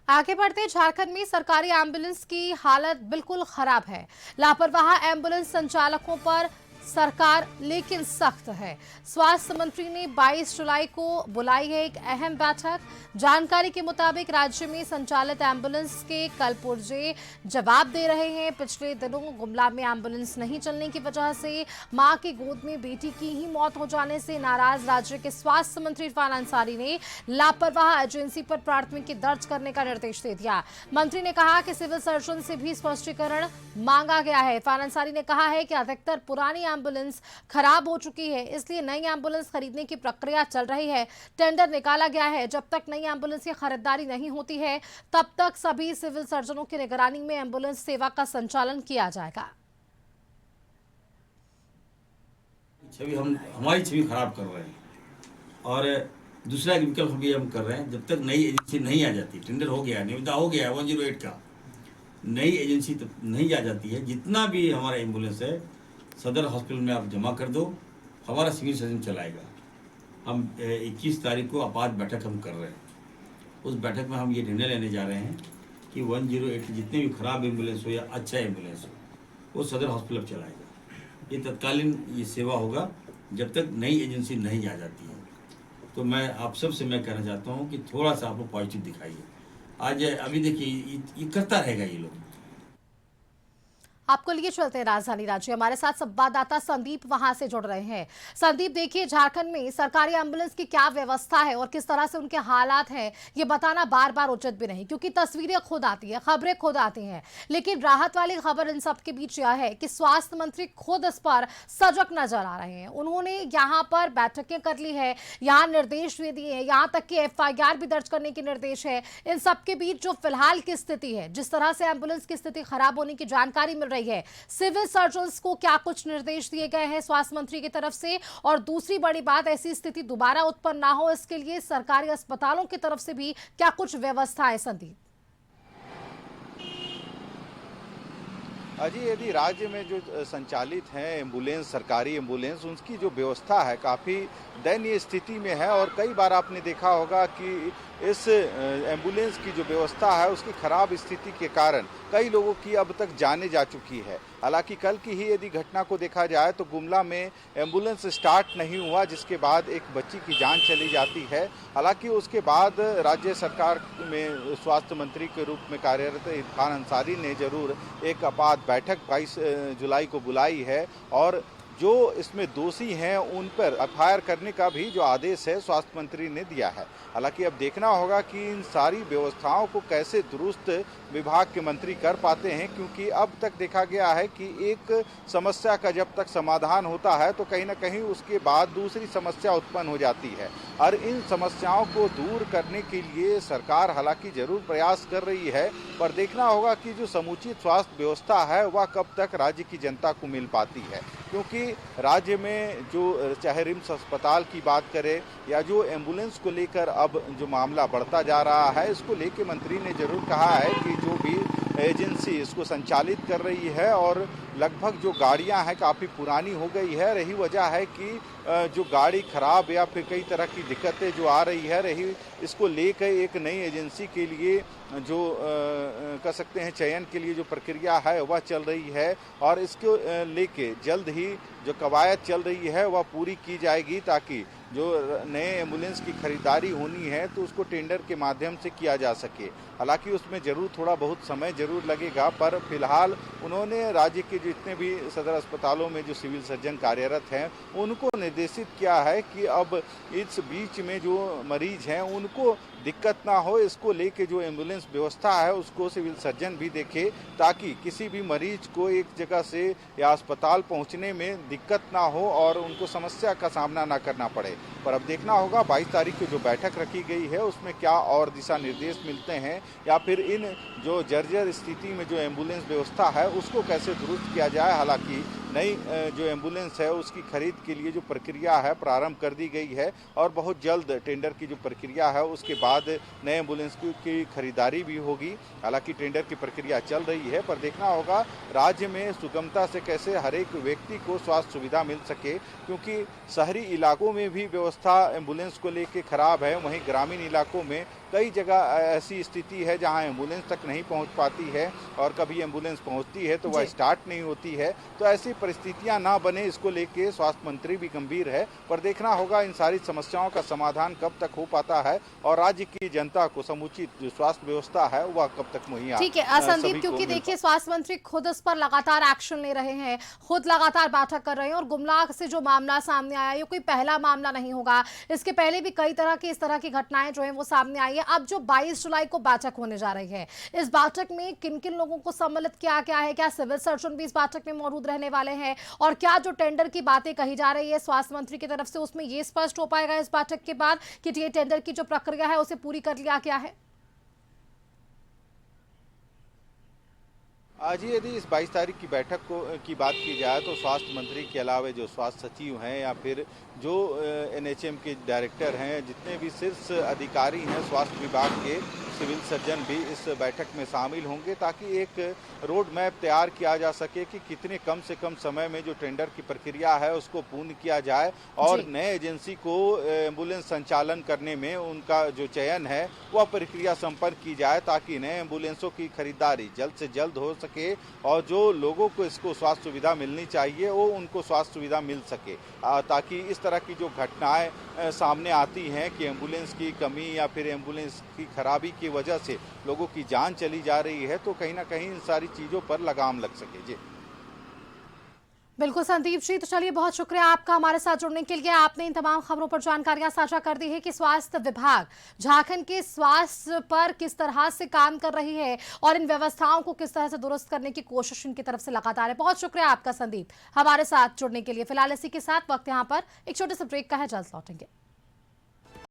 आगे बढ़ते झारखंड में सरकारी एम्बुलेंस की हालत बिल्कुल खराब है। लापरवाह एम्बुलेंस संचालकों पर सरकार लेकिन सख्त है। स्वास्थ्य मंत्री ने 22 जुलाई को बुलाई है एक अहम बैठक। जानकारी के मुताबिक राज्य में संचालित एम्बुलेंस के कल पुर्जे जवाब दे रहे हैं। पिछले दिनों गुमला में एम्बुलेंस नहीं चलने की वजह से मां की गोद में बेटी की ही मौत हो जाने से नाराज राज्य के स्वास्थ्य मंत्री इरफान अंसारी ने लापरवाह एजेंसी पर प्राथमिकी दर्ज करने का निर्देश दे दिया। मंत्री ने कहा कि सिविल सर्जन से भी स्पष्टीकरण मांगा गया है। इरफान अंसारी ने कहा है कि अधिकतर पुरानी एम्बुलेंस खराब हो चुकी है, इसलिए नई एम्बुलेंस खरीदने की प्रक्रिया चल रही है। टेंडर निकाला गया है। जब तक नई एम्बुलेंस की खरीदारी नहीं होती है तब तक सभी सिविल सर्जनों की निगरानी में एम्बुलेंस सेवा का संचालन किया जाएगा। छवि हमारी छवि खराब कर रहे हैं और दूसरा विकल्प भी हम कर रहे हैं। जब तक नई एजेंसी नहीं आ जाती, टेंडर हो गया, निविदा हो गया 108 का, नई एजेंसी तब नहीं आ जाती है, जितना भी हमारा एम्बुलेंस है सदर हॉस्पिटल में आप जमा कर दो, हमारा सिविल सर्जन चलाएगा। हम 21 तारीख को आपात बैठक हम कर रहे हैं। उस बैठक में हम ये निर्णय लेने जा रहे हैं कि 108 जितने भी खराब एम्बुलेंस हो या अच्छा एम्बुलेंस हो, वो सदर हॉस्पिटल चलाएगा। ये तत्कालीन ये सेवा होगा जब तक नई एजेंसी नहीं आ जाती है। तो मैं आप सबसे मैं कहना चाहता हूँ कि थोड़ा सा आप लोग पॉजिटिव दिखाइए। आज अभी देखिए ये करता रहेगा ये लोग। आपको लिए चलते हैं राजधानी रांची। हमारे साथ संवाददाता संदीप वहां से जुड़ रहे हैं। संदीप, देखिए झारखंड में सरकारी एम्बुलेंस की क्या व्यवस्था है और किस तरह से उनके हालात हैं, ये बताना बार बार उचित भी नहीं, क्योंकि तस्वीरें खुद आती है, खबरें खुद आती हैं। लेकिन राहत वाली खबर इन सब के बीच यह है कि स्वास्थ्य मंत्री खुद इस पर सजग नजर आ रहे हैं। उन्होंने यहाँ पर बैठकें कर ली है, यहाँ निर्देश दे दिए हैं, यहाँ तक कि FIR भी दर्ज करने के निर्देश है। इन सबके बीच जो फिलहाल की स्थिति है, जिस तरह से एम्बुलेंस की स्थिति खराब होने की जानकारी मिल रही है, सिविल सर्जन्स को क्या कुछ निर्देश दिए गए हैं स्वास्थ्य मंत्री की तरफ से, और दूसरी बड़ी बात, ऐसी स्थिति दोबारा उत्पन्न ना हो इसके लिए सरकारी अस्पतालों की तरफ से भी क्या कुछ व्यवस्था है? संदीप जी, यदि राज्य में जो संचालित हैं एम्बुलेंस, सरकारी एम्बुलेंस, उनकी जो व्यवस्था है काफ़ी दयनीय स्थिति में है। और कई बार आपने देखा होगा कि इस एम्बुलेंस की जो व्यवस्था है उसकी खराब स्थिति के कारण कई लोगों की अब तक जानें जा चुकी है। हालांकि कल की ही यदि घटना को देखा जाए तो गुमला में एम्बुलेंस स्टार्ट नहीं हुआ, जिसके बाद एक बच्ची की जान चली जाती है। हालांकि उसके बाद राज्य सरकार में स्वास्थ्य मंत्री के रूप में कार्यरत इरफान अंसारी ने जरूर एक आपात बैठक 22 जुलाई को बुलाई है और जो इसमें दोषी हैं उन पर FIR करने का भी जो आदेश है स्वास्थ्य मंत्री ने दिया है। हालांकि अब देखना होगा कि इन सारी व्यवस्थाओं को कैसे दुरुस्त विभाग के मंत्री कर पाते हैं, क्योंकि अब तक देखा गया है कि एक समस्या का जब तक समाधान होता है तो कहीं ना कहीं उसके बाद दूसरी समस्या उत्पन्न हो जाती है। और इन समस्याओं को दूर करने के लिए सरकार हालांकि जरूर प्रयास कर रही है, पर देखना होगा कि जो समुचित स्वास्थ्य व्यवस्था है वह कब तक राज्य की जनता को मिल पाती है। क्योंकि राज्य में जो चाहे रिम्स अस्पताल की बात करें या जो एम्बुलेंस को लेकर अब जो मामला बढ़ता जा रहा है, इसको लेकर मंत्री ने जरूर कहा है कि जो भी एजेंसी इसको संचालित कर रही है और लगभग जो गाड़ियां हैं काफ़ी पुरानी हो गई है, रही वजह है कि जो गाड़ी खराब या फिर कई तरह की दिक्कतें जो आ रही है, रही इसको लेकर एक नई एजेंसी के लिए जो कह सकते हैं चयन के लिए जो प्रक्रिया है वह चल रही है और इसको लेके जल्द ही जो कवायद चल रही है वह पूरी की जाएगी, ताकि जो नए एम्बुलेंस की खरीदारी होनी है तो उसको टेंडर के माध्यम से किया जा सके। हालांकि उसमें जरूर थोड़ा बहुत समय जरूर लगेगा, पर फिलहाल उन्होंने राज्य के जितने भी सदर अस्पतालों में जो सिविल सर्जन कार्यरत हैं उनको निर्देशित किया है कि अब इस बीच में जो मरीज हैं उनको दिक्कत ना हो, इसको लेके जो एम्बुलेंस व्यवस्था है उसको सिविल सर्जन भी देखे, ताकि किसी भी मरीज को एक जगह से या अस्पताल पहुंचने में दिक्कत ना हो और उनको समस्या का सामना ना करना पड़े। पर अब देखना होगा 22 तारीख को जो बैठक रखी गई है उसमें क्या और दिशा निर्देश मिलते हैं, या फिर इन जो जर्जर स्थिति में जो एम्बुलेंस व्यवस्था है उसको कैसे दुरुस्त किया जाए। हालांकि नई जो एम्बुलेंस है उसकी खरीद के लिए जो प्रक्रिया है प्रारंभ कर दी गई है और बहुत जल्द टेंडर की जो प्रक्रिया है उसके बाद नए एम्बुलेंस की खरीदारी भी होगी। हालांकि टेंडर की प्रक्रिया चल रही है, पर देखना होगा राज्य में सुगमता से कैसे हर एक व्यक्ति को स्वास्थ्य सुविधा मिल सके, क्योंकि शहरी इलाकों में भी व्यवस्था एम्बुलेंस को लेकर खराब है, वहीं ग्रामीण इलाकों में कई जगह ऐसी स्थिति है जहां एम्बुलेंस तक नहीं पहुंच पाती है और कभी एम्बुलेंस पहुंचती है तो वह जी। स्टार्ट नहीं होती है। तो ऐसी परिस्थितियां ना बने, इसको लेके स्वास्थ्य मंत्री भी गंभीर है, पर देखना होगा इन सारी समस्याओं का समाधान कब तक हो पाता है और राज्य की जनता को समुचित जो स्वास्थ्य व्यवस्था है वह कब तक मुहैया ठीक है सभी संदीप, को क्योंकि मिल देखिए स्वास्थ्य मंत्री खुद इस पर लगातार एक्शन ले रहे हैं, खुद लगातार बैठक कर रहे हैं और गुमला से जो मामला सामने आया ये कोई पहला मामला नहीं होगा। इसके पहले भी कई तरह की इस तरह की घटनाएं जो है वो सामने आई है। अब जो 22 जुलाई को बैठक होने जा रही है, इस बैठक में किन किन लोगों को सम्मिलित किया गया है? क्या सिविल सर्जन भी इस बैठक में मौजूद रहने वाले हैं? और क्या जो टेंडर की बातें कही जा रही है स्वास्थ्य मंत्री की तरफ से, उसमें ये स्पष्ट हो पाएगा इस बैठक के बाद कि ये टेंडर की जो प्रक्रिया है उसे पूरी कर लिया गया है? आज ही यदि इस 22 तारीख की बैठक की बात की जाए तो स्वास्थ्य मंत्री के अलावा जो स्वास्थ्य सचिव हैं या फिर जो एनएचएम के डायरेक्टर हैं, जितने भी शीर्ष अधिकारी हैं स्वास्थ्य विभाग के, सिविल सर्जन भी इस बैठक में शामिल होंगे ताकि एक रोड मैप तैयार किया जा सके कि कितने कम से कम समय में जो टेंडर की प्रक्रिया है उसको पूर्ण किया जाए और नए एजेंसी को एम्बुलेंस संचालन करने में उनका जो चयन है वह प्रक्रिया संपन्न की जाए ताकि नए एम्बुलेंसों की खरीदारी जल्द से जल्द हो सके और जो लोगों को इसको स्वास्थ्य सुविधा मिलनी चाहिए वो उनको स्वास्थ्य सुविधा मिल सके, ताकि इस तरह की जो घटनाएं सामने आती हैं कि एम्बुलेंस की कमी या फिर एम्बुलेंस की खराबी की वजह से लोगों की जान चली जा रही है, तो कहीं ना कहीं इन सारी चीज़ों पर लगाम लग सके। जी बिल्कुल संदीप जी, तो चलिए बहुत शुक्रिया आपका हमारे साथ जुड़ने के लिए। आपने इन तमाम खबरों पर जानकारियां साझा कर दी है कि स्वास्थ्य विभाग झारखंड के स्वास्थ्य पर किस तरह से काम कर रही है और इन व्यवस्थाओं को किस तरह से दुरुस्त करने की कोशिश इनकी तरफ से लगातार है। बहुत शुक्रिया आपका संदीप हमारे साथ जुड़ने के लिए। फिलहाल इसी के साथ वक्त यहाँ पर एक छोटे से ब्रेक का है, जल्द लौटेंगे।